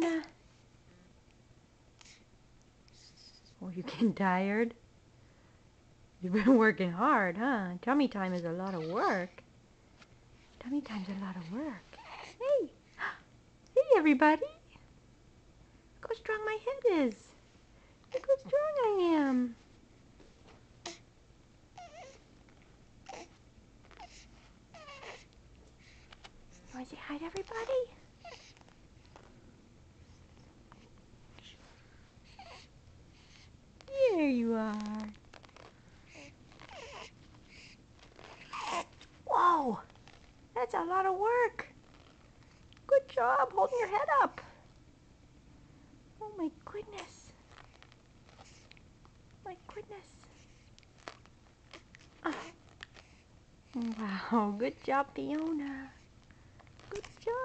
Fiona? Oh, you getting tired? You've been working hard, huh? Tummy time is a lot of work. Tummy time's a lot of work. Hey! Hey, everybody! Look how strong my head is. Look how strong I am. You want to say hi to everybody? There you are. Whoa! That's a lot of work. Good job holding your head up. Oh my goodness. My goodness. Oh. Wow, good job, Fiona. Good job.